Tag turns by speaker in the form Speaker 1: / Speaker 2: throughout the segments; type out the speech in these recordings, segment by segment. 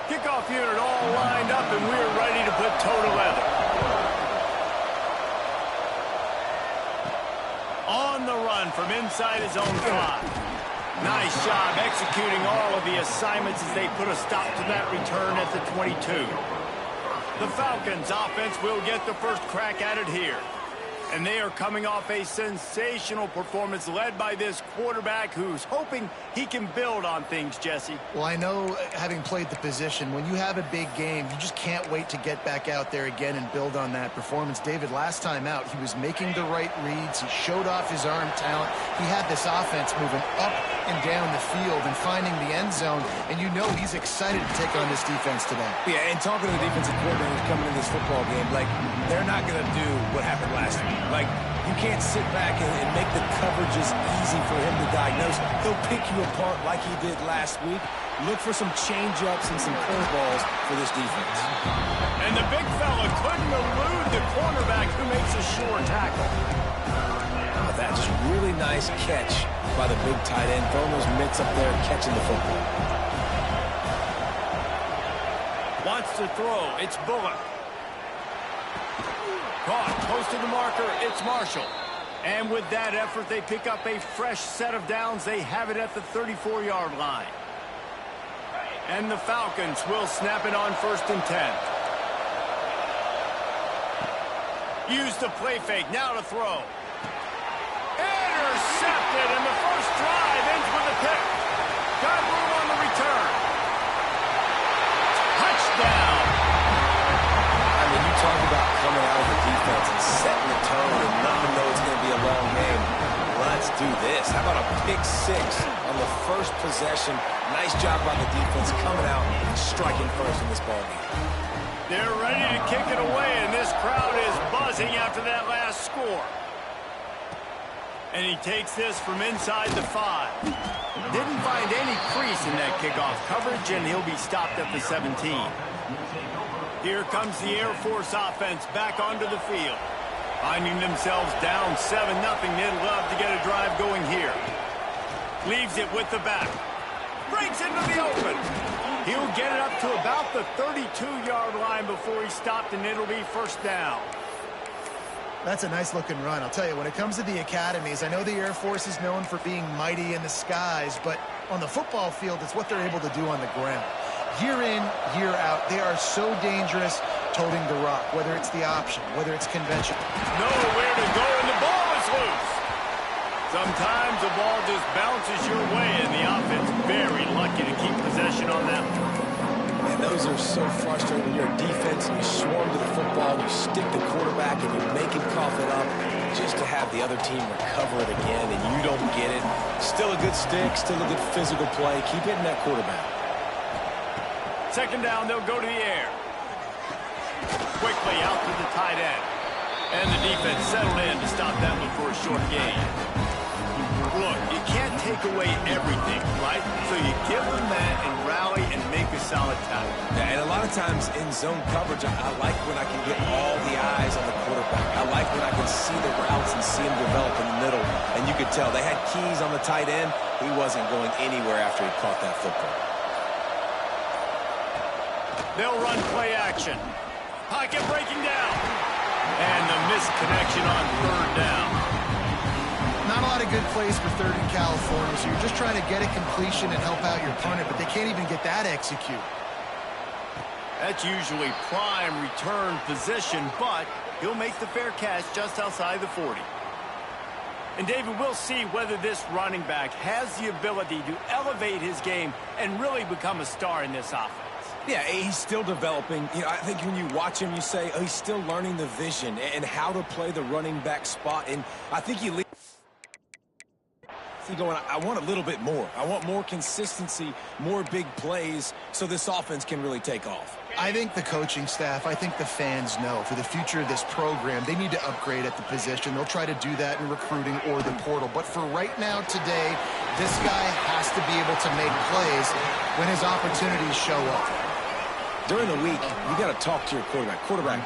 Speaker 1: Kickoff unit all lined up, and we're ready to put toe to leather. On the run from inside his own 5. Nice job executing all of the assignments as they put a stop to that return at the 22. The Falcons offense will get the first crack at it here. And they are coming off a sensational performance led by this quarterback who's hoping he can build on things, Jesse.
Speaker 2: Well, I know, having played the position, when you have a big game, you just can't wait to get back out there again and build on that performance. David, last time out, he was making the right reads. He showed off his arm talent. He had this offense moving up and down the field and finding the end zone. And you know he's excited to take on this defense today.
Speaker 3: Yeah, and talking to the defensive coordinators coming in this football game, like, they're not going to do what happened last week. Like, you can't sit back and make the coverages easy for him to diagnose. He'll pick you apart like he did last week. Look for some change-ups and some curveballs for this defense.
Speaker 1: And the big fella couldn't elude the cornerback who makes a sure tackle.
Speaker 3: That just really nice catch by the big tight end. Throwing those mitts up there and catching the football.
Speaker 1: Wants to throw. It's Bullock. Caught close to the marker. It's Marshall. And with that effort, they pick up a fresh set of downs. They have it at the 34-yard line. And the Falcons will snap it on 1st and 10. Use the play fake. Now to throw. Intercepted, and the first drive ends with a pick. Got room on the return. Touchdown.
Speaker 3: I mean, you talk about coming out of the defense and setting the tone and letting them know it's going to be a long game. Let's do this. How about a pick 6 on the first possession? Nice job by the defense coming out and striking first in this ballgame.
Speaker 1: They're ready to kick it away, and this crowd is buzzing after that last score. And he takes this from inside the 5. Didn't find any crease in that kickoff coverage, and he'll be stopped at the 17. Here comes the Air Force offense back onto the field. Finding themselves down 7-0, they'd love to get a drive going here. Leaves it with the back. Breaks into the open. He'll get it up to about the 32-yard line before he's stopped, and it'll be 1st down.
Speaker 2: That's a nice-looking run. I'll tell you, when it comes to the academies, I know the Air Force is known for being mighty in the skies, but on the football field, it's what they're able to do on the ground. Year in, year out, they are so dangerous toting the rock, whether it's the option, whether it's conventional.
Speaker 1: Nowhere to go, and the ball is loose. Sometimes the ball just bounces your way, and the offense very lucky to keep possession on that one.
Speaker 3: And those are so frustrating when you're a defense and you swarm to the football, you stick the quarterback, and you make him cough it up just to have the other team recover it again, and you don't get it. Still a good stick, still a good physical play. Keep hitting that quarterback.
Speaker 1: 2nd down, they'll go to the air. Quickly out to the tight end. And the defense settled in to stop that one for a short gain. Look, you can't take away everything, right? So you give them that and rally and make a solid tackle.
Speaker 3: Yeah, and a lot of times in zone coverage, I like when I can get all the eyes on the quarterback. I like when I can see the routes and see him develop in the middle. And you could tell they had keys on the tight end. He wasn't going anywhere after he caught that football.
Speaker 1: They'll run play action. Pocket breaking down. And the missed connection on 3rd down.
Speaker 2: Not a lot of good plays for 3rd in California, so you're just trying to get a completion and help out your opponent, but they can't even get that executed.
Speaker 1: That's usually prime return position, but he'll make the fair catch just outside the 40. And David, we'll see whether this running back has the ability to elevate his game and really become a star in this offense.
Speaker 3: Yeah, he's still developing. You know, I think when you watch him, you say, oh, he's still learning the vision and how to play the running back spot. And I think he leaves going, I want a little bit more. I want more consistency, more big plays, so this offense can really take off.
Speaker 2: I think the coaching staff, I think the fans know for the future of this program, they need to upgrade at the position. They'll try to do that in recruiting or the portal. But for right now, today, this guy has to be able to make plays when his opportunities show up.
Speaker 3: During the week, you got to talk to your quarterback. Quarterback,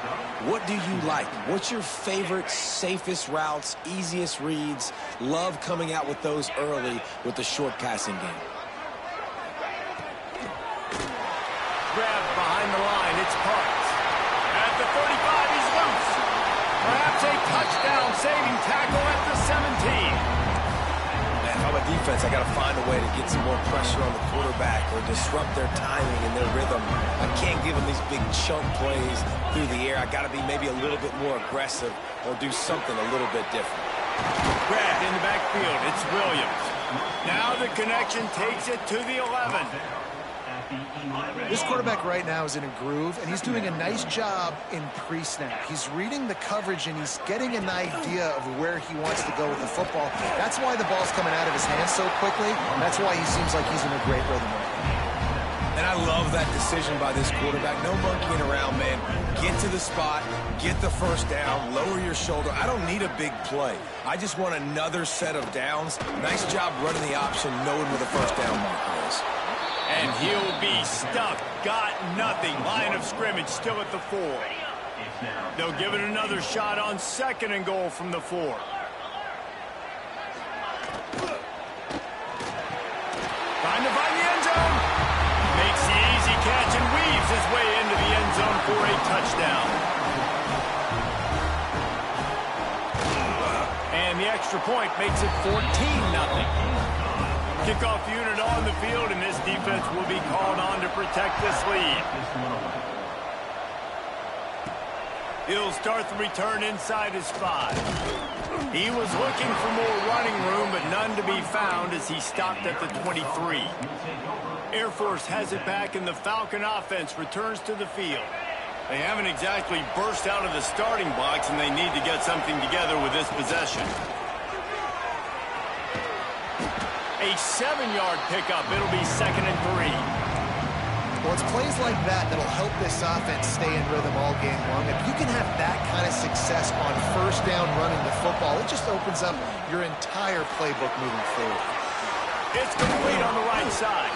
Speaker 3: what do you like? What's your favorite, safest routes, easiest reads? Love coming out with those early with the short passing game.
Speaker 1: grabbed behind the line. It's Parks. At the 35, he's loose. Perhaps a touchdown-saving tackle at the 17.
Speaker 3: Man, if I'm a defense, I got to find a way to get some more pressure on the quarterback or disrupt their timing and their rhythm. I can't give them these big chunk plays through the air. I got to be maybe a little bit more aggressive or do something a little bit different.
Speaker 1: Grabbed in the backfield. It's Williams. Now the connection takes it to the 11.
Speaker 2: This quarterback right now is in a groove, and he's doing a nice job in pre-snap. He's reading the coverage, and he's getting an idea of where he wants to go with the football. That's why the ball's coming out of his hands so quickly, and that's why he seems like he's in a great rhythm right now.
Speaker 3: And I love that decision by this quarterback. No monkeying around, man. Get to the spot, get the first down, lower your shoulder. I don't need a big play. I just want another set of downs. Nice job running the option, knowing where the first down marker is.
Speaker 1: And he'll be stuck. Got nothing. Line of scrimmage still at the 4. They'll give it another shot on 2nd and goal from the 4. Trying to find the end zone. Makes the easy catch and weaves his way into the end zone for a touchdown. And the extra point makes it 14-0. Kickoff unit on the field, and this defense will be called on to protect this lead. He'll start the return inside his 5. He was looking for more running room, but none to be found as he stopped at the 23. Air Force has it back, and the Falcon offense returns to the field. They haven't exactly burst out of the starting blocks, and they need to get something together with this possession. A 7-yard pickup. It'll be 2nd and 3.
Speaker 2: Well, it's plays like that that'll help this offense stay in rhythm all game long. If you can have that kind of success on first down running the football, it just opens up your entire playbook moving forward.
Speaker 1: It's complete on the right side.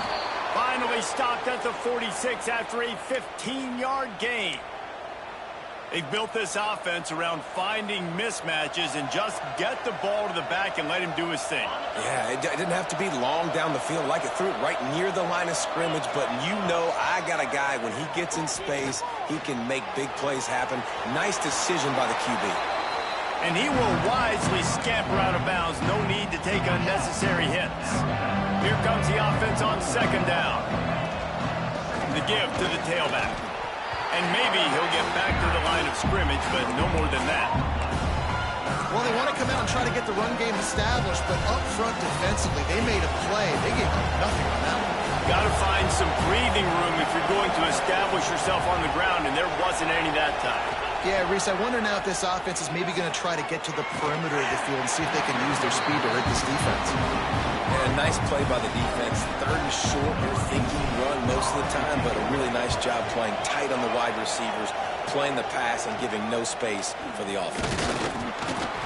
Speaker 1: Finally stopped at the 46 after a 15-yard gain. They've built this offense around finding mismatches and just get the ball to the back and let him do his thing.
Speaker 3: Yeah, it didn't have to be long down the field. Like it threw it right near the line of scrimmage, but you know I got a guy, when he gets in space, he can make big plays happen. Nice decision by the QB.
Speaker 1: And he will wisely scamper out of bounds. No need to take unnecessary hits. Here comes the offense on 2nd down. The give to the tailback. And maybe he'll get back to the line of scrimmage, but no more than that.
Speaker 2: Well, they want to come out and try to get the run game established, but up front defensively, they made a play. They gave up nothing on that one.
Speaker 1: Got to find some breathing room if you're going to establish yourself on the ground, and there wasn't any that time.
Speaker 2: Yeah, Reese, I wonder now if this offense is maybe going to try to get to the perimeter of the field and see if they can use their speed to hurt this defense.
Speaker 3: And a nice play by the defense. 3rd and short, they're thinking run most of the time, but a really nice job playing tight on the wide receivers, playing the pass and giving no space for the offense.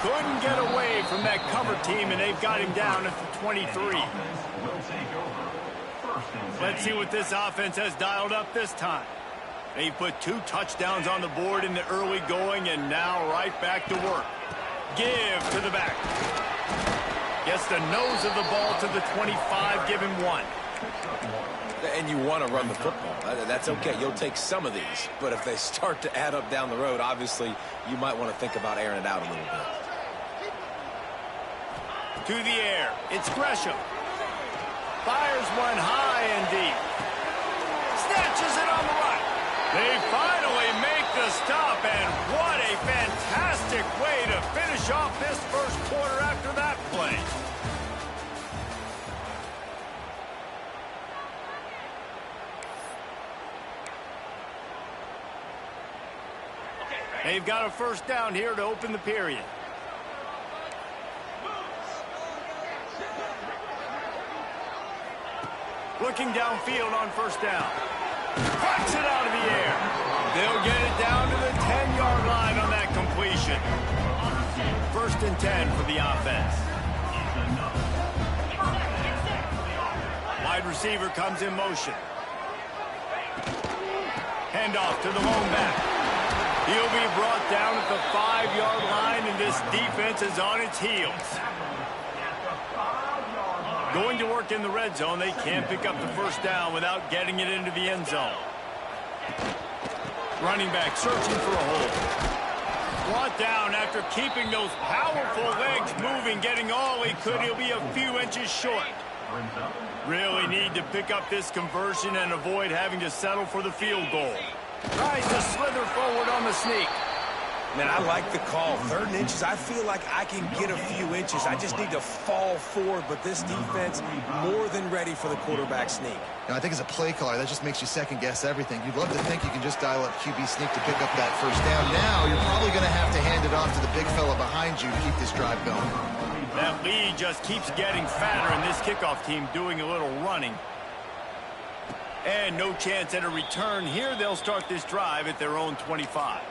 Speaker 1: Couldn't get away from that cover team, and they've got him down at the 23. Let's see what this offense has dialed up this time. They put 2 touchdowns on the board in the early going, and now right back to work. Give to the back. Gets the nose of the ball to the 25, give him 1.
Speaker 3: And you want to run the football. That's okay. You'll take some of these. But if they start to add up down the road, obviously, you might want to think about airing it out a little bit.
Speaker 1: To the air. It's Gresham. Fires one high and deep. Snatches it on the right. They finally make the stop, and what a fantastic way to finish off this first quarter after that play. They've got a first down here to open the period. Looking downfield on first down. Cracks it out of the air. They'll get it down to the 10-yard line on that completion. 1st and 10 for the offense. Wide receiver comes in motion. Handoff to the lone back. He'll be brought down at the 5-yard line, and this defense is on its heels. Going to work in the red zone. They can't pick up the first down without getting it into the end zone. Running back searching for a hole. Brought down after keeping those powerful legs moving, getting all he could. He'll be a few inches short. Really need to pick up this conversion and avoid having to settle for the field goal. Tries to slither forward on the sneak.
Speaker 3: Man, I like the call. 3rd and inches, I feel like I can get a few inches. I just need to fall forward, but this defense more than ready for the quarterback sneak.
Speaker 2: You know, I think as a play caller, that just makes you second-guess everything. You'd love to think you can just dial up QB sneak to pick up that first down. Now you're probably going to have to hand it off to the big fella behind you to keep this drive going.
Speaker 1: That lead just keeps getting fatter, and this kickoff team doing a little running. And no chance at a return here. They'll start this drive at their own 25.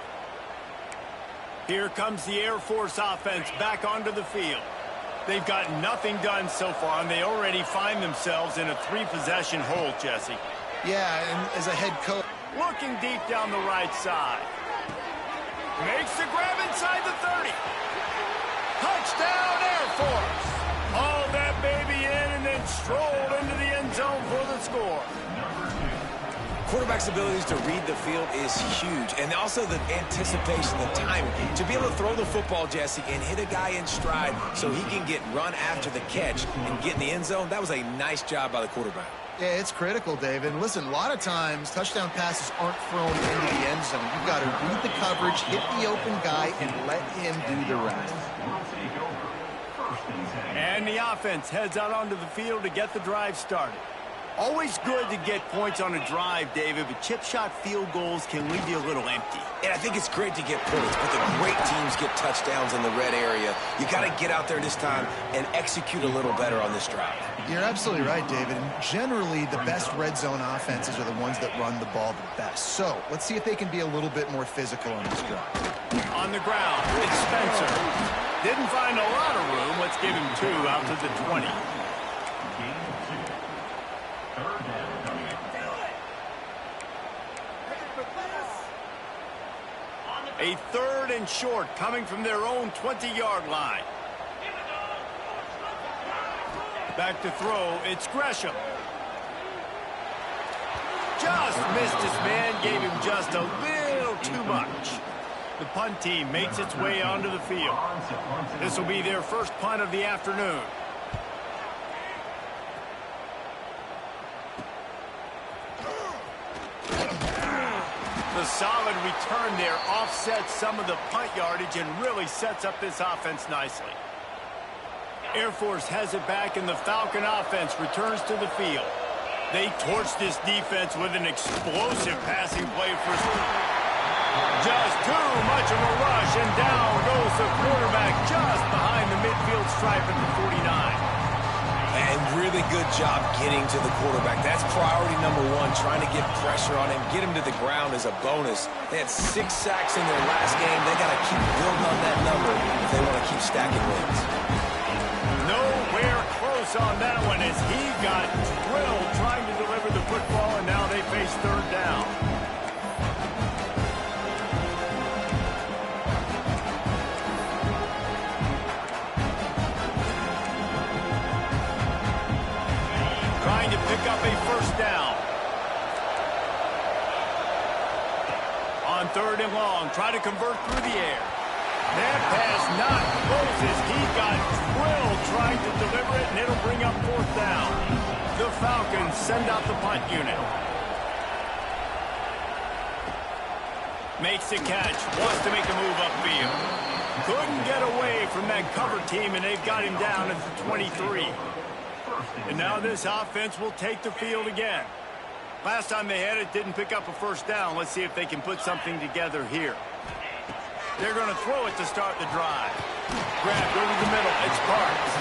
Speaker 1: Here comes the Air Force offense back onto the field. They've got nothing done so far, and they already find themselves in a 3-possession hole, Jesse.
Speaker 2: Yeah, and as a head coach.
Speaker 1: Looking deep down the right side. Makes the grab inside the 30. Touchdown, Air Force. Hauled that baby in and then strolled into the end zone for the score.
Speaker 3: Quarterback's abilities to read the field is huge, and also the anticipation, the timing. To be able to throw the football, Jesse, and hit a guy in stride so he can get run after the catch and get in the end zone, that was a nice job by the quarterback.
Speaker 2: Yeah, it's critical, David. And listen, a lot of times touchdown passes aren't thrown into the end zone. You've got to read the coverage, hit the open guy, and let him do the rest.
Speaker 1: And the offense heads out onto the field to get the drive started. Always good to get points on a drive, David, but chip shot field goals can leave you a little empty.
Speaker 3: And I think it's great to get points, but the great teams get touchdowns in the red area. You got to get out there this time and execute a little better on this drive.
Speaker 2: You're absolutely right, David. And generally, the best red zone offenses are the ones that run the ball the best. So let's see if they can be a little bit more physical on this drive.
Speaker 1: On the ground, it's Spencer. Didn't find a lot of room. Let's give him 2 out to the 20. A 3rd and short coming from their own 20-yard line. Back to throw, it's Gresham. Just missed his man, gave him just a little too much. The punt team makes its way onto the field. This will be their first punt of the afternoon. The solid return there offsets some of the punt yardage and really sets up this offense nicely. Air Force has it back, and the Falcon offense returns to the field. They torch this defense with an explosive passing play for just too much of a rush, and down goes the quarterback just behind the midfield stripe at the 49.
Speaker 3: And really good job getting to the quarterback. That's priority number 1, trying to get pressure on him, get him to the ground as a bonus. They had 6 sacks in their last game. They got to keep building on that number if they want to keep stacking wins.
Speaker 1: Nowhere close on that one as he got drilled trying to deliver the football, and now they face 3rd down. Trying to pick up a first down. On 3rd and long, try to convert through the air. That pass not close as he got drilled trying to deliver it, and it'll bring up 4th down. The Falcons send out the punt unit. Makes the catch, wants to make a move upfield. Couldn't get away from that cover team, and they've got him down at the 23. And now this offense will take the field again. Last time they had it, didn't pick up a first down. Let's see if they can put something together here. They're going to throw it to start the drive. Grabbed over the middle. It's Parks.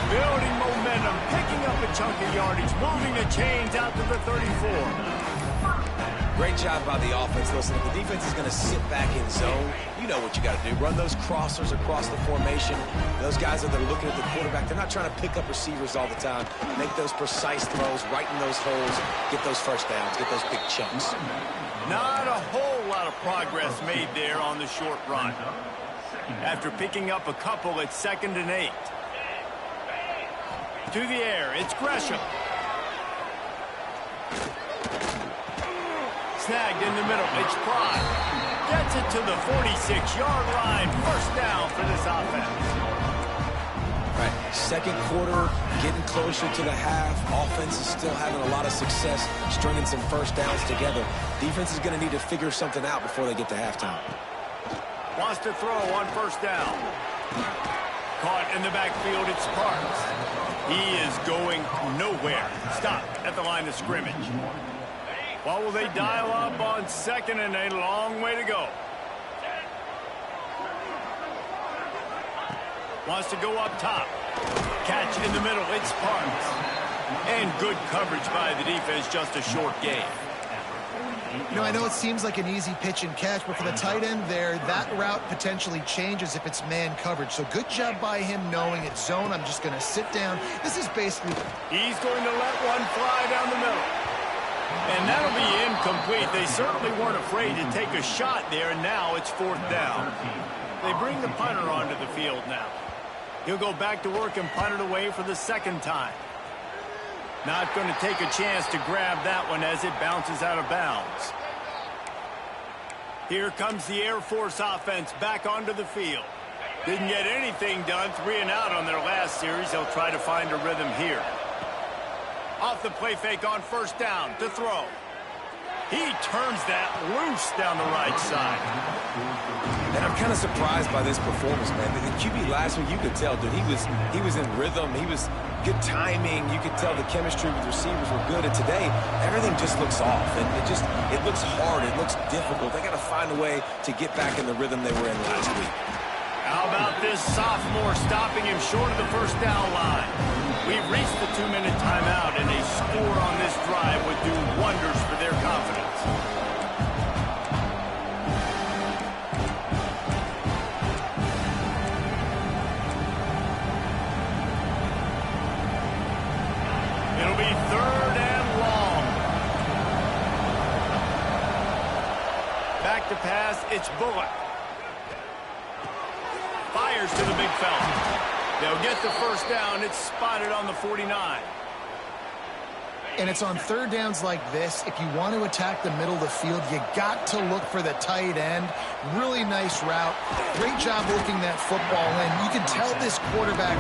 Speaker 1: Building momentum, picking up a chunk of yardage, moving the chains out to the 34.
Speaker 3: Great job by the offense. Listen, if the defense is going to sit back in zone, you know what you got to do. Run those crossers across the formation. Those guys that are looking at the quarterback, they're not trying to pick up receivers all the time. Make those precise throws, right in those holes, get those first downs, get those big chunks.
Speaker 1: Not a whole lot of progress made there on the short run. After picking up a couple at 2nd and 8. To the air, it's Gresham. Snagged in the middle. It's Prime. Gets it to the 46-yard line. First down for this offense.
Speaker 3: Right, second quarter, getting closer to the half. Offense is still having a lot of success stringing some first downs together. Defense is going to need to figure something out before they get to halftime.
Speaker 1: Wants to throw on first down. Caught in the backfield, it's Sparks. He is going nowhere. Stop at the line of scrimmage. Well, will they dial up on second and a long way to go? Wants to go up top. Catch in the middle. It's Parks. And good coverage by the defense. Just a short game.
Speaker 2: You know, I know it seems like an easy pitch and catch, but for the tight end there, that route potentially changes if it's man coverage. So good job by him knowing it's zone. I'm just going to sit down. This is basically...
Speaker 1: He's going to let one fly down the middle. And that'll be incomplete. They certainly weren't afraid to take a shot there, and now it's fourth down. They bring the punter onto the field now. He'll go back to work and punt it away for the second time. Not going to take a chance to grab that one as it bounces out of bounds. Here comes the Air Force offense back onto the field. Didn't get anything done, 3 and out on their last series. They'll try to find a rhythm here. Off the play fake on first down to throw. He turns that loose down the right side.
Speaker 3: And I'm kind of surprised by this performance, man. The QB last week, you could tell, dude, he was in rhythm. He was good timing. You could tell the chemistry with receivers were good. And today, everything just looks off. And it looks hard. It looks difficult. They got to find a way to get back in the rhythm they were in last week.
Speaker 1: How about this sophomore stopping him short of the first down line? We've reached the 2-minute timeout, and a score on this drive would do wonders for their confidence. It'll be third and long. Back to pass, it's Bullock. Fires to the big fella. They'll get the first down. It's spotted on the 49.
Speaker 2: And it's on third downs like this. If you want to attack the middle of the field, you got to look for the tight end. Really nice route. Great job looking that football in. You can tell this quarterback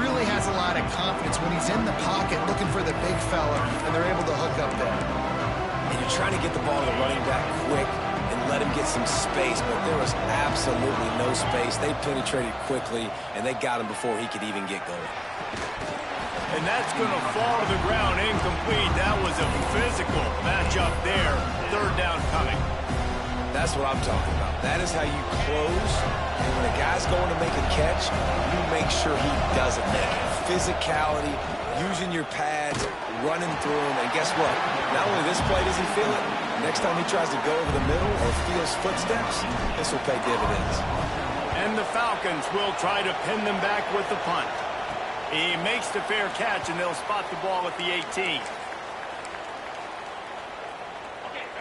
Speaker 2: really has a lot of confidence when he's in the pocket looking for the big fella, and they're able to hook up there.
Speaker 3: And you're trying to get the ball to the running back quick and let him get some space, but there was absolutely no space. They penetrated quickly, and they got him before he could even get going.
Speaker 1: And that's going to fall to the ground incomplete. That was a physical matchup there. Third down coming.
Speaker 3: That's what I'm talking about. That is how you close. And when a guy's going to make a catch, you make sure he doesn't make it. Physicality, using your pads, running through him. And guess what? Not only this play does he feel it, next time he tries to go over the middle or feels footsteps, this will pay dividends.
Speaker 1: And the Falcons will try to pin them back with the punt. He makes the fair catch, and they'll spot the ball at the 18.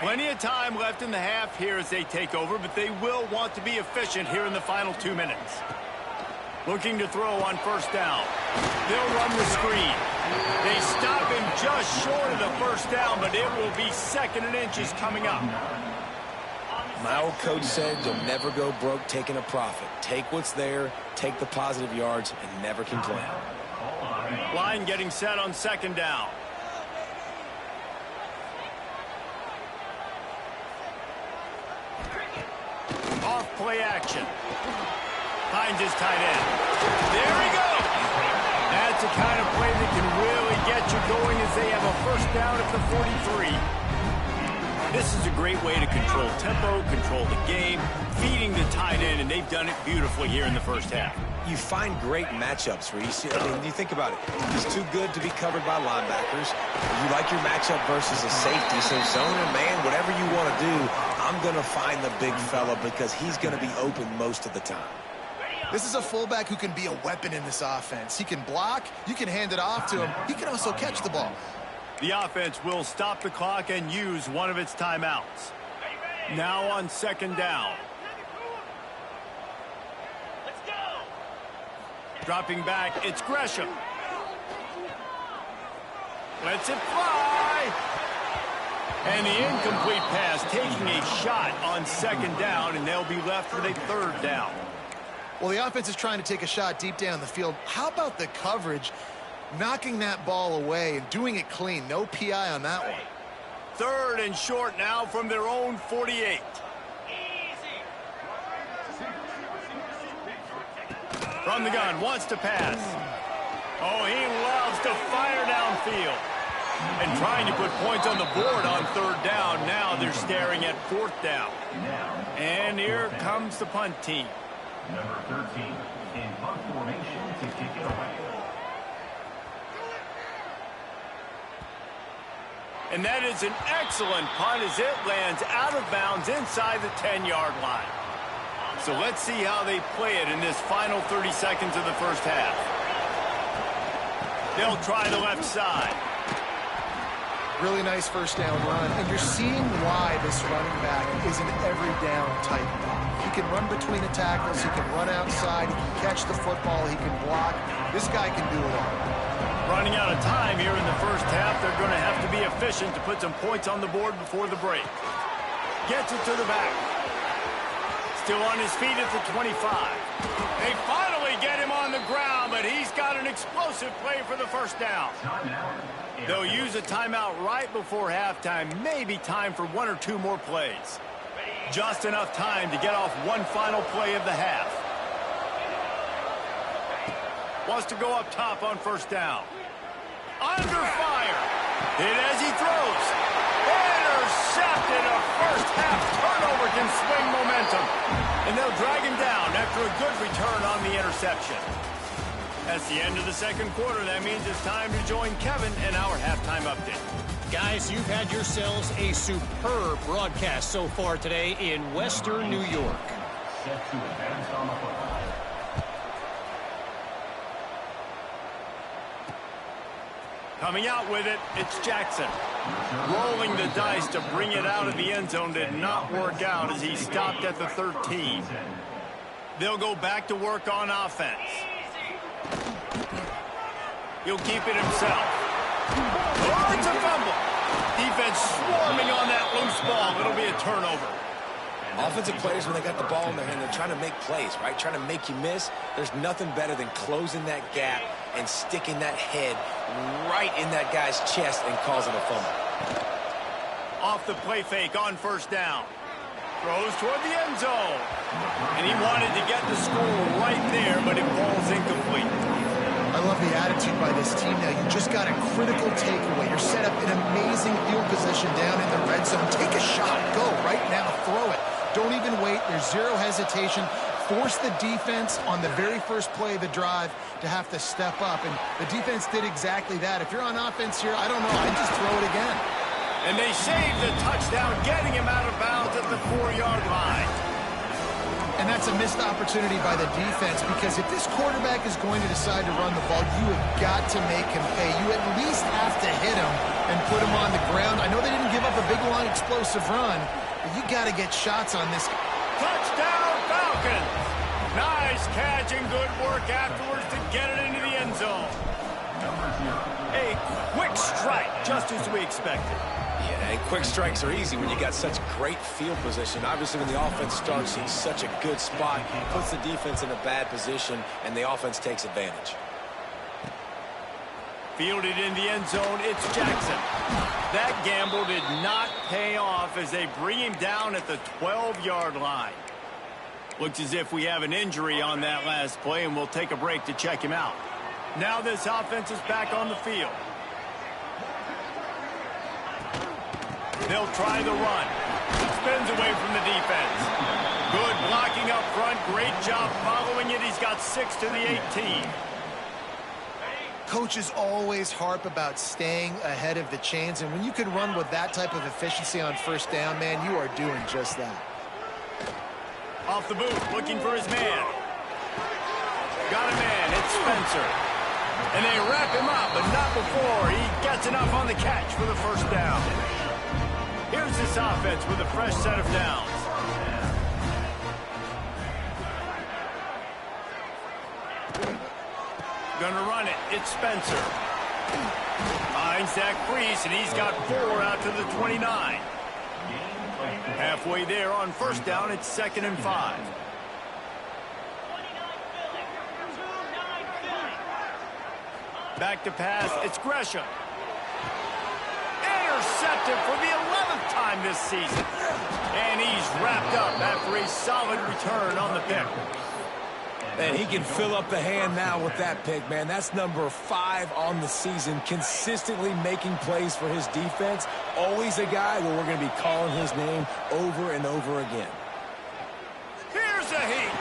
Speaker 1: Plenty of time left in the half here as they take over, but they will want to be efficient here in the final 2 minutes. Looking to throw on first down. They'll run the screen. They stop him just short of the first down, but it will be second and inches coming up.
Speaker 3: My old coach said you'll never go broke taking a profit. Take what's there, take the positive yards, and never complain.
Speaker 1: Line getting set on second down. Off play action. Finds his tight end. There he goes. That's the kind of play that can really get you going as they have a first down at the 43. This is a great way to control tempo, control the game, feeding the tight end, and they've done it beautifully here in the first half.
Speaker 3: You find great matchups where you see, I mean, you think about it. He's too good to be covered by linebackers. You like your matchup versus a safety. So zone or man, whatever you want to do, I'm going to find the big fella because he's going to be open most of the time.
Speaker 2: This is a fullback who can be a weapon in this offense. He can block. You can hand it off to him. He can also catch the ball.
Speaker 1: The offense will stop the clock and use one of its timeouts. Now on second down. Dropping back, it's Gresham. Lets it fly. And the incomplete pass, taking a shot on second down, and they'll be left with a third down.
Speaker 2: Well, the offense is trying to take a shot deep down the field. How about the coverage, knocking that ball away and doing it clean? No PI on that one.
Speaker 1: Third and short now from their own 48. From the gun, wants to pass. Oh, he loves to fire downfield. And trying to put points on the board on third down. Now they're staring at fourth down. And here comes the punt team.
Speaker 4: Number 13 in punt formation to kick it away.
Speaker 1: And that is an excellent punt as it lands out of bounds inside the 10-yard line. So let's see how they play it in this final 30 seconds of the first half. They'll try the left side.
Speaker 2: Really nice first down run, and you're seeing why this running back is an every down type. He can run between the tackles, he can run outside, he can catch the football, he can block. This guy can do it all.
Speaker 1: Running out of time here in the first half, they're going to have to be efficient to put some points on the board before the break. Gets it to the back. Still on his feet at the 25. They finally get him on the ground, but he's got an explosive play for the first down. They'll use a timeout right before halftime. Maybe time for one or two more plays. Just enough time to get off one final play of the half. Wants to go up top on first down. Under fire. Hit as he throws. Intercepted. A first half turnover can swing momentum. And they'll drag him down after a good return on the interception. That's the end of the second quarter. That means it's time to join Kevin and our halftime update.
Speaker 5: Guys, you've had yourselves a superb broadcast so far today in Western New York.
Speaker 4: Set to advance on the football.
Speaker 1: Coming out with it, it's Jackson. Rolling the dice to bring it out of the end zone did not work out as he stopped at the 13. They'll go back to work on offense. He'll keep it himself. Oh, it's a fumble. Defense swarming on that loose ball. It'll be a turnover.
Speaker 3: Offensive players, when they got the ball in their hand, they're trying to make plays, right? Trying to make you miss. There's nothing better than closing that gap and sticking that head right in that guy's chest and causing a fumble.
Speaker 1: Off the play fake on first down. Throws toward the end zone. And he wanted to get the score right there, but it falls incomplete.
Speaker 2: I love the attitude by this team now. You just got a critical takeaway. You're set up in amazing field position down in the red zone. Take a shot. Go right now. Throw it. Don't even wait. There's zero hesitation. Force the defense on the very first play of the drive to have to step up. And the defense did exactly that. If you're on offense here, I don't know. I'd just throw it again.
Speaker 1: And they saved the touchdown, getting him out of bounds at the 4-yard line.
Speaker 2: And that's a missed opportunity by the defense, because if this quarterback is going to decide to run the ball, you have got to make him pay. You at least have to hit him and put him on the ground. I know they didn't give up a big, long, explosive run, but you got to get shots on this.
Speaker 1: Touchdown, Falcons! Nice catch and good work afterwards to get it into the end zone. A quick strike, just as we expected.
Speaker 3: Yeah, and quick strikes are easy when you got such great field position. Obviously, when the offense starts in such a good spot, it puts the defense in a bad position, and the offense takes advantage.
Speaker 1: Fielded in the end zone, it's Jackson. That gamble did not pay off as they bring him down at the 12-yard line. Looks as if we have an injury on that last play, and we'll take a break to check him out. Now this offense is back on the field. They'll try the run. Spins away from the defense. Good blocking up front. Great job following it. He's got 6 to the 18.
Speaker 2: Coaches always harp about staying ahead of the chains, and when you can run with that type of efficiency on first down, man, you are doing just that.
Speaker 1: Off the boot, looking for his man. Got a man. It's Spencer. And they wrap him up, but not before he gets enough on the catch for the first down. Here's this offense with a fresh set of downs. Gonna run it. It's Spencer. Finds that crease, and he's got 4 out to the 29. Halfway there on first down, it's 2nd and 5. Back to pass, it's Gresham. Intercepted for the 11th time this season. And he's wrapped up after a solid return on the pick.
Speaker 3: And he can fill up the hand now with that pick, man. That's number 5 on the season, consistently making plays for his defense. Always a guy where we're going to be calling his name over and over again.
Speaker 1: Here's a heat.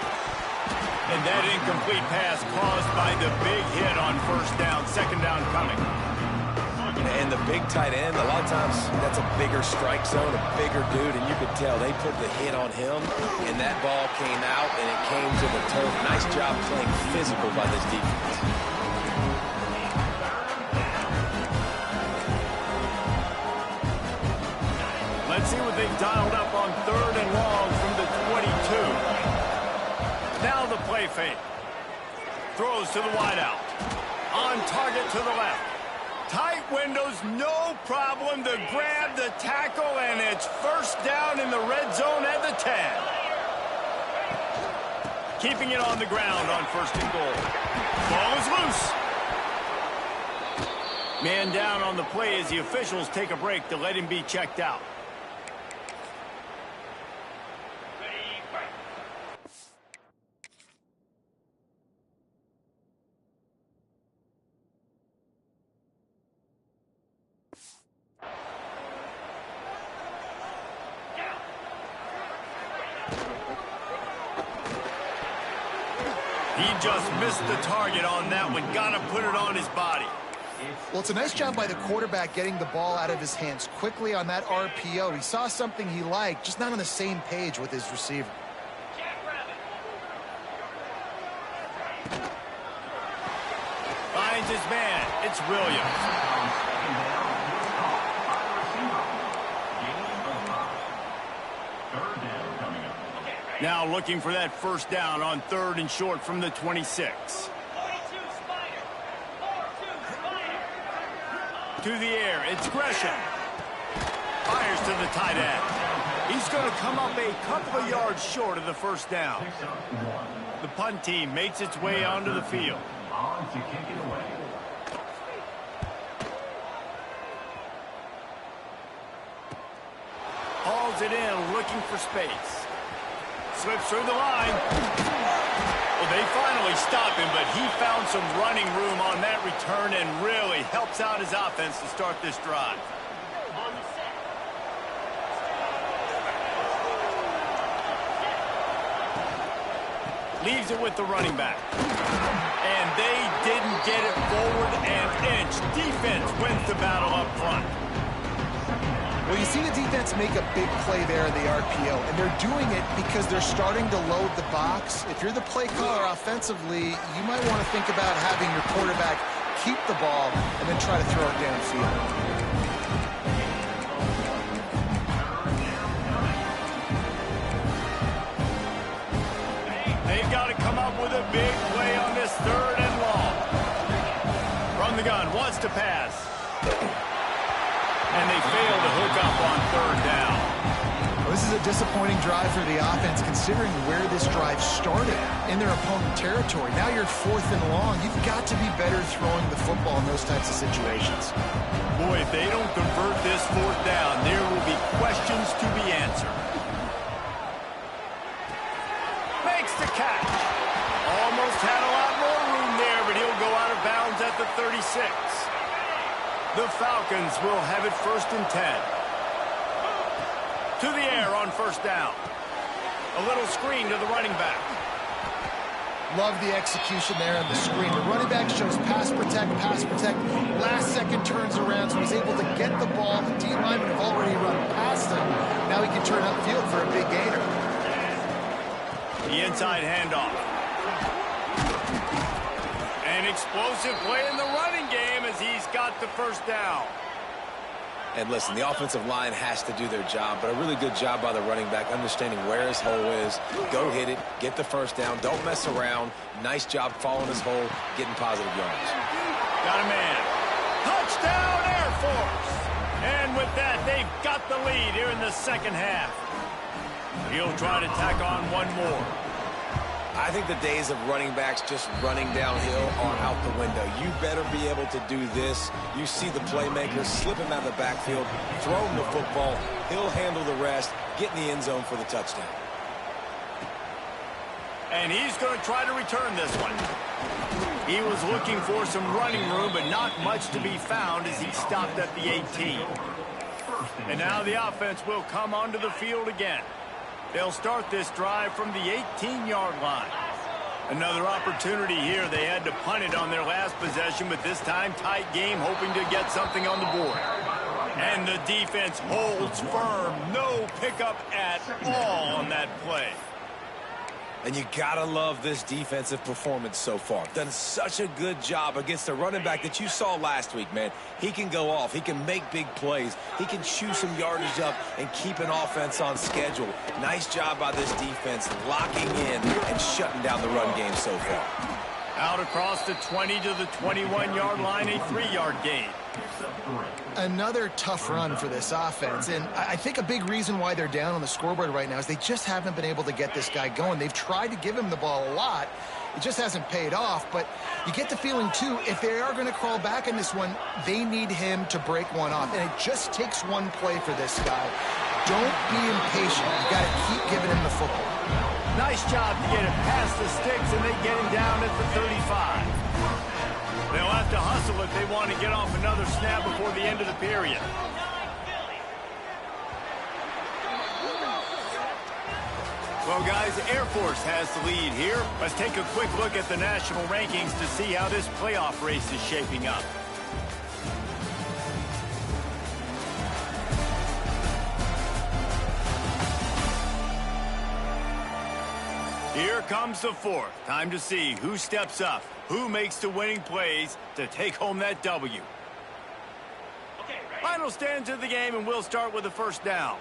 Speaker 1: And that incomplete pass caused by the big hit on first down, 2nd down coming.
Speaker 3: And the big tight end, a lot of times that's a bigger strike zone, a bigger dude, and you could tell they put the hit on him, and that ball came out, and it came to the turf. Nice job playing physical by this defense.
Speaker 1: Let's see what they've dialed up on 3rd and long from the 22. Now the play fake. Throws to the wideout. On target to the left. Tight windows, no problem to grab the tackle, and it's first down in the red zone at the 10. Keeping it on the ground on 1st and goal. Ball is loose. Man down on the play as the officials take a break to let him be checked out. He just missed the target on that one. Got to put it on his body.
Speaker 2: Well, it's a nice job by the quarterback getting the ball out of his hands quickly on that RPO. He saw something he liked, just not on the same page with his receiver.
Speaker 1: Finds his man. It's Williams. Now looking for that first down on 3rd and short from the 26. To the air, it's Gresham. Fires to the tight end. He's going to come up a couple of yards short of the first down. The punt team makes its way onto the field.
Speaker 4: On to kick it away.
Speaker 1: Hauls it in, looking for space. Slips through the line. Well, they finally stop him, but he found some running room on that return and really helps out his offense to start this drive. Leaves it with the running back. And they didn't get it forward an inch. Defense wins the battle up front.
Speaker 2: Well, you see the defense make a big play there in the RPO, and they're doing it because they're starting to load the box. If you're the play caller offensively, you might want to think about having your quarterback keep the ball and then try to throw it downfield.
Speaker 1: They've got to come up with a big play on this 3rd and long. From the gun, wants to pass. And they fail to hook up on 3rd down.
Speaker 2: Well, this is a disappointing drive for the offense, considering where this drive started, in their opponent territory. Now you're 4th and long. You've got to be better throwing the football in those types of situations.
Speaker 1: Boy, if they don't convert this 4th down, there will be questions to be answered. Makes the catch. Almost had a lot more room there, but he'll go out of bounds at the 36. The Falcons will have it 1st and 10. To the air on 1st down. A little screen to the running back.
Speaker 2: Love the execution there on the screen. The running back shows pass protect, pass protect. Last second turns around, so he's able to get the ball. The D linemen have already run past him. Now he can turn upfield for a big gainer.
Speaker 1: The inside handoff. An explosive play in the running game as he's got the first down.
Speaker 3: And listen, the offensive line has to do their job, but a really good job by the running back, understanding where his hole is. Go hit it, get the first down, don't mess around. Nice job following his hole, getting positive yards.
Speaker 1: Got a man. Touchdown, Air Force! And with that, they've got the lead here in the second half. He'll try to tack on one more.
Speaker 3: I think the days of running backs just running downhill are out the window. You better be able to do this. You see the playmaker, slip him out of the backfield, throw him the football. He'll handle the rest, get in the end zone for the touchdown.
Speaker 1: And he's going to try to return this one. He was looking for some running room, but not much to be found as he stopped at the 18. And now the offense will come onto the field again. They'll start this drive from the 18-yard line. Another opportunity here. They had to punt it on their last possession, but this time tight game, hoping to get something on the board. And the defense holds firm. No pickup at all on that play.
Speaker 3: And you gotta love this defensive performance so far. Done such a good job against a running back that you saw last week, man. He can go off. He can make big plays. He can chew some yardage up and keep an offense on schedule. Nice job by this defense locking in and shutting down the run game so far.
Speaker 1: Out across the 20 to the 21-yard line, a 3-yard gain.
Speaker 2: Another tough run for this offense, and I think a big reason why they're down on the scoreboard right now is they just haven't been able to get this guy going. They've tried to give him the ball a lot. It just hasn't paid off, but you get the feeling, too, if they are going to crawl back in this one, they need him to break one off, and it just takes one play for this guy. Don't be impatient. You got to keep giving him the football.
Speaker 1: Nice job to get it past the sticks, and they get him down at the 35. They'll have to hustle if they want to get off another snap before the end of the period. Well, guys, Air Force has the lead here. Let's take a quick look at the national rankings to see how this playoff race is shaping up. Here comes the fourth. Time to see who steps up, who makes the winning plays to take home that W. Final stands of the game, and we'll start with the first down.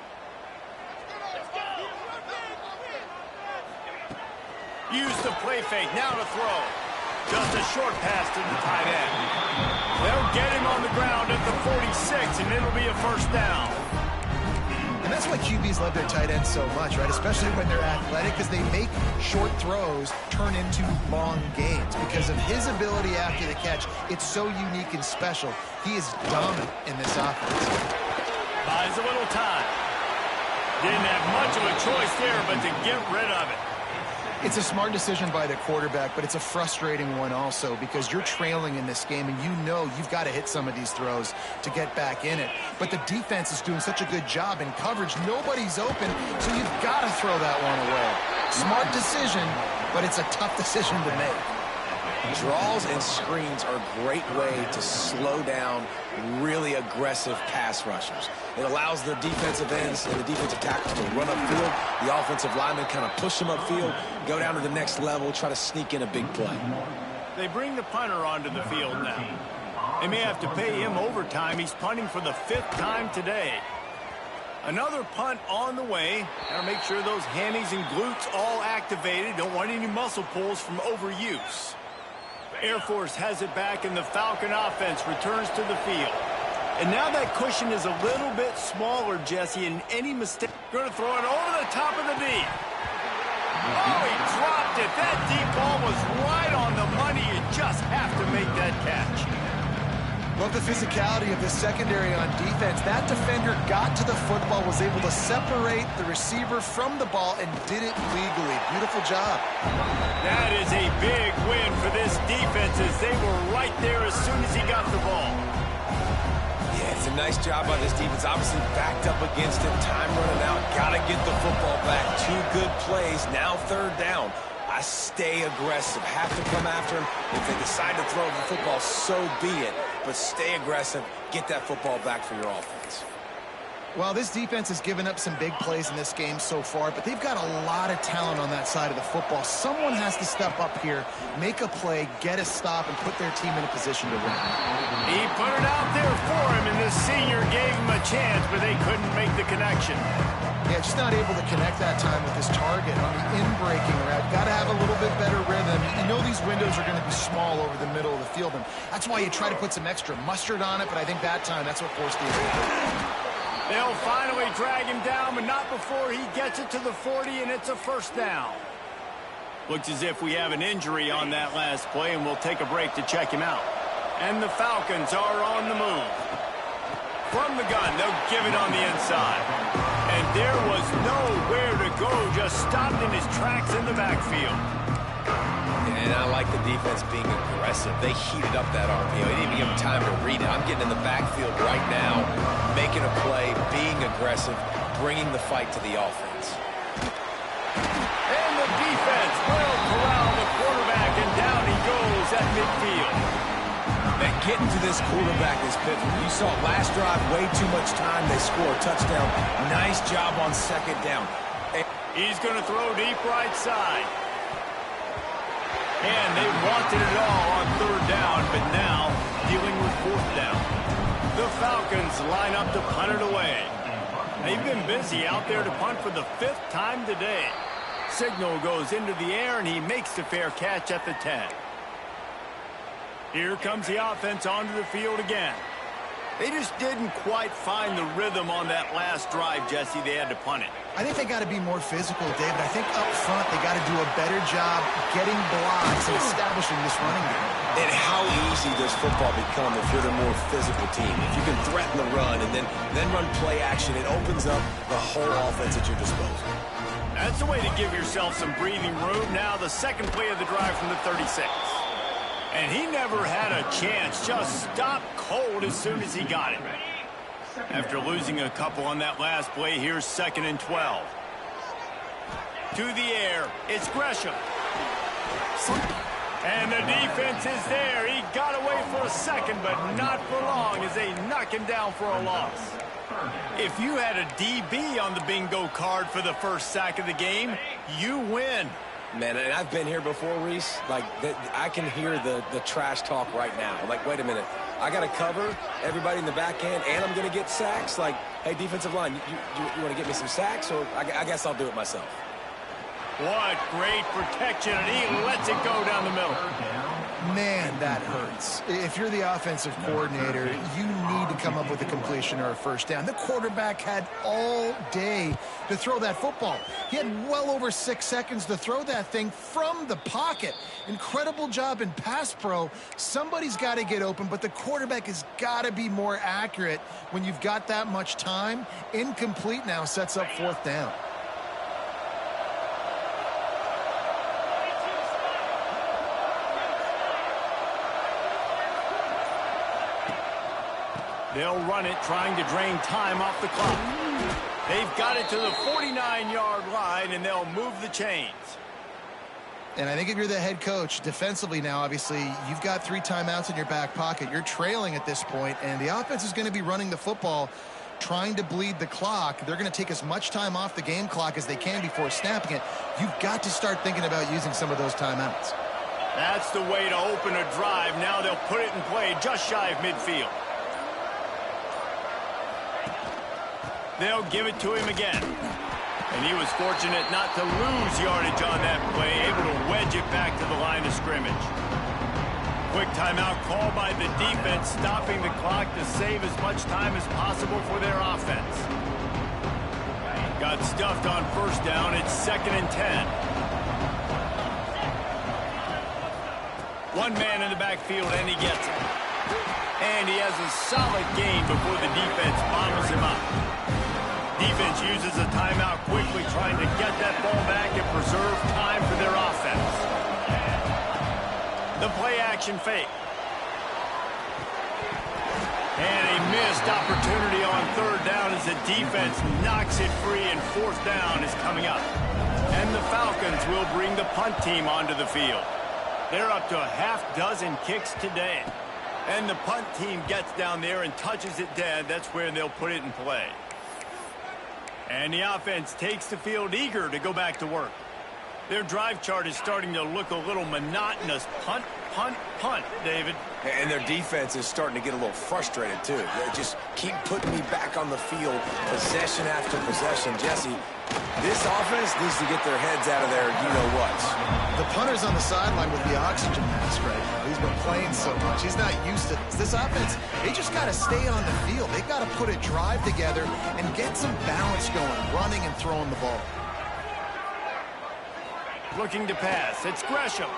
Speaker 1: Use the play fake, now to throw. Just a short pass to the tight end. They'll get him on the ground at the 46, and it'll be a first down.
Speaker 2: And that's why QBs love their tight ends so much, right? Especially when they're athletic, because they make short throws turn into long gains. Because of his ability after the catch, it's so unique and special. He is dominant in this offense.
Speaker 1: Buys a little time. Didn't have much of a choice there, but to get rid of it.
Speaker 2: It's a smart decision by the quarterback, but it's a frustrating one also because you're trailing in this game and you know you've got to hit some of these throws to get back in it. But the defense is doing such a good job in coverage. Nobody's open, so you've got to throw that one away. Smart decision, but it's a tough decision to make.
Speaker 3: Draws and screens are a great way to slow down really aggressive pass rushers. It allows the defensive ends and the defensive tackles to run upfield. The offensive linemen kind of push them upfield, go down to the next level, try to sneak in a big play.
Speaker 1: They bring the punter onto the field now. They may have to pay him overtime. He's punting for the 5th time today. Another punt on the way. Got to make sure those hammies and glutes all activated. Don't want any muscle pulls from overuse. Air Force has it back, and the Falcon offense returns to the field. And now that cushion is a little bit smaller, Jesse, and any mistake. Going to throw it over the top of the knee. Oh, he dropped it. That deep ball was right on the money. You just have to make that catch.
Speaker 2: Love the physicality of the secondary on defense. That defender got to the football, was able to separate the receiver from the ball, and did it legally. Beautiful job.
Speaker 1: That is a big win for this defense as they were right there as soon as he got the ball.
Speaker 3: Yeah, it's a nice job by this defense. Obviously backed up against it. Time running out. Got to get the football back. 2 good plays. Now 3rd down. I stay aggressive. Have to come after him. If they decide to throw the football, so be it. But stay aggressive. Get that football back for your offense.
Speaker 2: Well, this defense has given up some big plays in this game so far, but they've got a lot of talent on that side of the football. Someone has to step up here, make a play, get a stop, and put their team in a position to win.
Speaker 1: He put it out there for him, and the senior gave him a chance, but they couldn't make the connection.
Speaker 2: Yeah, just not able to connect that time with his target on the in-breaking route. Got to have a little bit better rhythm. You know these windows are going to be small over the middle of the field, and that's why you try to put some extra mustard on it, but I think that time, that's what forced the error.
Speaker 1: They'll finally drag him down, but not before he gets it to the 40, and it's a first down. Looks as if we have an injury on that last play, and we'll take a break to check him out. And the Falcons are on the move. From the gun, they'll give it on the inside. And there was nowhere to go, just stopped in his tracks in the backfield.
Speaker 3: And I like the defense being aggressive. They heated up that RPO. They didn't even give him time to read it. I'm getting in the backfield right now, making a play, being aggressive, bringing the fight to the offense.
Speaker 1: And the defense will corral the quarterback, and down he goes at midfield.
Speaker 3: And getting to this quarterback is pivotal. You saw last drive, way too much time. They score a touchdown. Nice job on second down.
Speaker 1: He's going to throw deep right side. And they wanted it all on third down, but now dealing with fourth down. The Falcons line up to punt it away. They've been busy out there to punt for the 5th time today. Signal goes into the air, and he makes the fair catch at the 10. Here comes the offense onto the field again. They just didn't quite find the rhythm on that last drive, Jesse. They had to punt it.
Speaker 2: I think they got to be more physical, David. I think up front they got to do a better job getting blocks and establishing this running game.
Speaker 3: And how easy does football become if you're the more physical team? If you can threaten the run and then run play action, it opens up the whole offense at your disposal.
Speaker 1: That's the way to give yourself some breathing room. Now the second play of the drive from the 36. And he never had a chance, just stopped cold as soon as he got it. After losing a couple on that last play, here's 2nd and 12. To the air, it's Gresham. And the defense is there. He got away for a second, but not for long as they knock him down for a loss. If you had a DB on the bingo card for the first sack of the game, you win.
Speaker 3: Man, and I've been here before, Reese. Like, I can hear the trash talk right now. Like, wait a minute. I got to cover everybody in the back end, and I'm going to get sacks. Like, hey, defensive line, you want to get me some sacks? Or I guess I'll do it myself.
Speaker 1: What great protection, and he lets it go down the middle.
Speaker 2: Man, that hurts. If you're the offensive coordinator, you need to come up with a completion or a first down. The quarterback had all day to throw that football. He had well over 6 seconds to throw that thing from the pocket. Incredible job in pass pro. Somebody's got to get open, but the quarterback has got to be more accurate when you've got that much time. Incomplete now sets up 4th down.
Speaker 1: They'll run it, trying to drain time off the clock. They've got it to the 49-yard line, and they'll move the chains.
Speaker 2: And I think if you're the head coach, defensively now, obviously, you've got 3 timeouts in your back pocket. You're trailing at this point, and the offense is going to be running the football, trying to bleed the clock. They're going to take as much time off the game clock as they can before snapping it. You've got to start thinking about using some of those timeouts.
Speaker 1: That's the way to open a drive. Now they'll put it in play just shy of midfield. They'll give it to him again. And he was fortunate not to lose yardage on that play, able to wedge it back to the line of scrimmage. Quick timeout call by the defense, stopping the clock to save as much time as possible for their offense. Got stuffed on first down. It's 2nd and 10. One man in the backfield, and he gets it. And he has a solid gain before the defense bottles him up. Defense uses a timeout quickly, trying to get that ball back and preserve time for their offense. The play action fake. And a missed opportunity on third down as the defense knocks it free, and 4th down is coming up. And the Falcons will bring the punt team onto the field. They're up to a half-dozen kicks today. And the punt team gets down there and touches it dead. That's where they'll put it in play. And the offense takes the field, eager to go back to work. Their drive chart is starting to look a little monotonous. Punt, punt, punt, David.
Speaker 3: And their defense is starting to get a little frustrated, too. They just keep putting me back on the field, possession after possession. Jesse, this offense needs to get their heads out of their you-know-whats.
Speaker 2: The punter's on the sideline with the oxygen mask right now. He's been playing so much. He's not used to this. This offense, they just got to stay on the field. They've got to put a drive together and get some balance going, running and throwing the ball.
Speaker 1: Looking to pass. It's Gresham.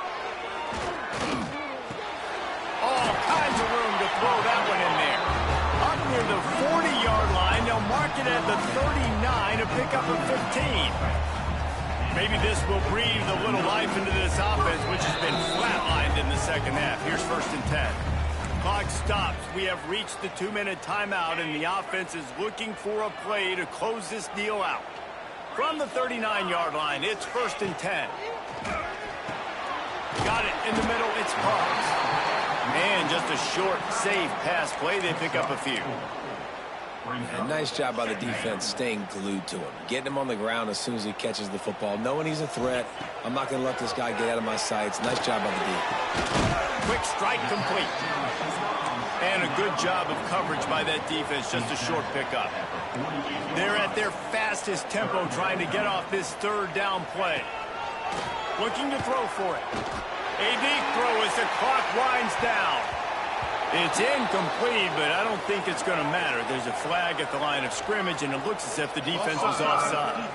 Speaker 1: All kinds of room to throw that one in there. Up near the 40-yard line, they'll mark it at the 39 to pick up a 15. Maybe this will breathe a little life into this offense, which has been flatlined in the second half. Here's 1st and 10. Clock stops. We have reached the 2-minute timeout, and the offense is looking for a play to close this deal out. From the 39-yard line, it's 1st and 10. Got it in the middle. It's Parks. And just a short, safe pass play. They pick up a few.
Speaker 3: And nice job by the defense staying glued to him. Getting him on the ground as soon as he catches the football. Knowing he's a threat. I'm not going to let this guy get out of my sights. Nice job by the defense.
Speaker 1: Quick strike complete. And a good job of coverage by that defense. Just a short pickup. They're at their fastest tempo trying to get off this 3rd down play. Looking to throw for it. A deep throw as the clock winds down. It's incomplete, but I don't think it's going to matter. There's a flag at the line of scrimmage, and it looks as if the defense was offside.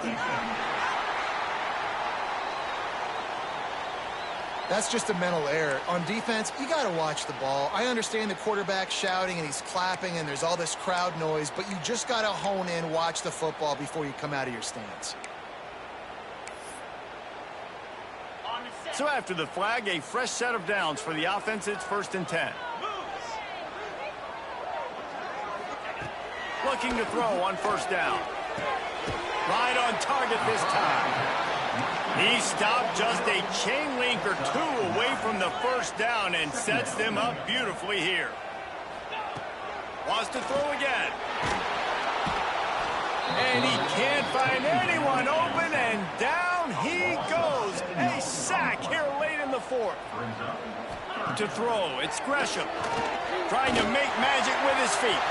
Speaker 2: That's just a mental error. On defense, you got to watch the ball. I understand the quarterback shouting and he's clapping and there's all this crowd noise, but you just got to hone in, watch the football before you come out of your stance.
Speaker 1: So after the flag, a fresh set of downs for the offense. It's 1st and 10. Looking to throw on 1st down. Right on target this time. He stopped just a chain link or 2 away from the 1st down and sets them up beautifully here. Wants to throw again. And he can't find anyone open, and down he goes. A sack here late in the 4th. To throw, it's Gresham. Trying to make magic with his feet.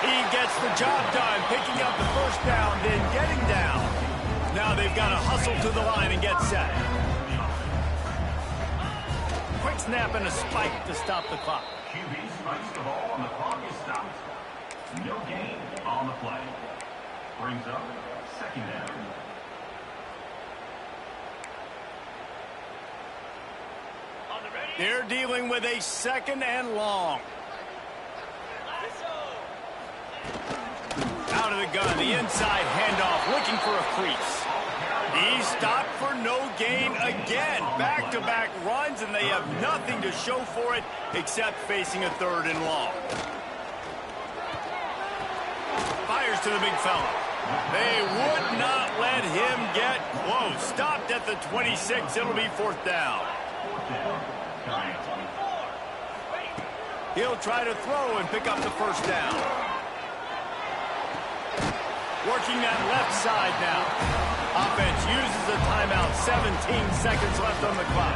Speaker 1: He gets the job done, picking up the 1st down, then getting down. Now they've got to hustle to the line and get set. Quick snap and a spike to stop the clock.
Speaker 4: QB spikes the ball and the clock is stopped. No gain on the play. Brings up 2nd down.
Speaker 1: They're dealing with a 2nd and long. Out of the gun, the inside handoff, looking for a crease. He stopped for no gain again. Back-to-back runs, and they have nothing to show for it except facing a 3rd and long. Fires to the big fella. They would not let him get close. Stopped at the 26. It'll be 4th down. He'll try to throw and pick up the 1st down. Working that left side now. Offense uses a timeout. 17 seconds left on the clock.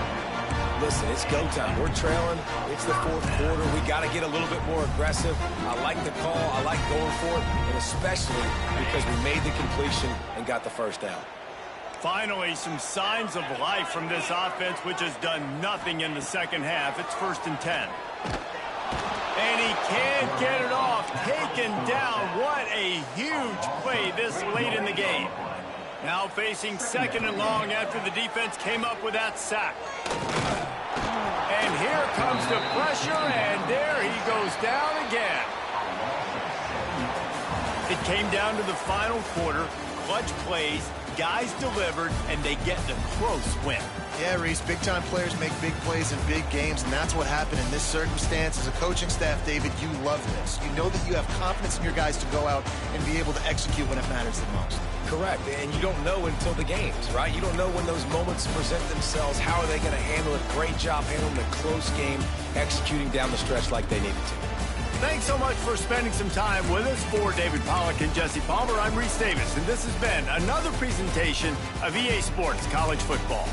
Speaker 3: Listen, it's go time. We're trailing. It's the 4th quarter. We got to get a little bit more aggressive. I like the call. I like going for it, and especially because we made the completion and got the 1st down.
Speaker 1: Finally, some signs of life from this offense, which has done nothing in the second half. It's 1st and 10. And he can't get it off. Taken down. What a huge play this late in the game. Now facing 2nd and long after the defense came up with that sack. And here comes the pressure, and there he goes down again. It came down to the final quarter. Clutch plays, guys delivered, and they get the close win.
Speaker 2: Yeah, Reese, big-time players make big plays in big games, and that's what happened in this circumstance. As a coaching staff, David, you love this. You know that you have confidence in your guys to go out and be able to execute when it matters the most.
Speaker 3: Correct, and you don't know until the games, right? You don't know when those moments present themselves. How are they going to handle it? Great job handling the close game, executing down the stretch like they needed to.
Speaker 1: Thanks so much for spending some time with us. For David Pollack and Jesse Palmer, I'm Reese Davis, and this has been another presentation of EA Sports College Football.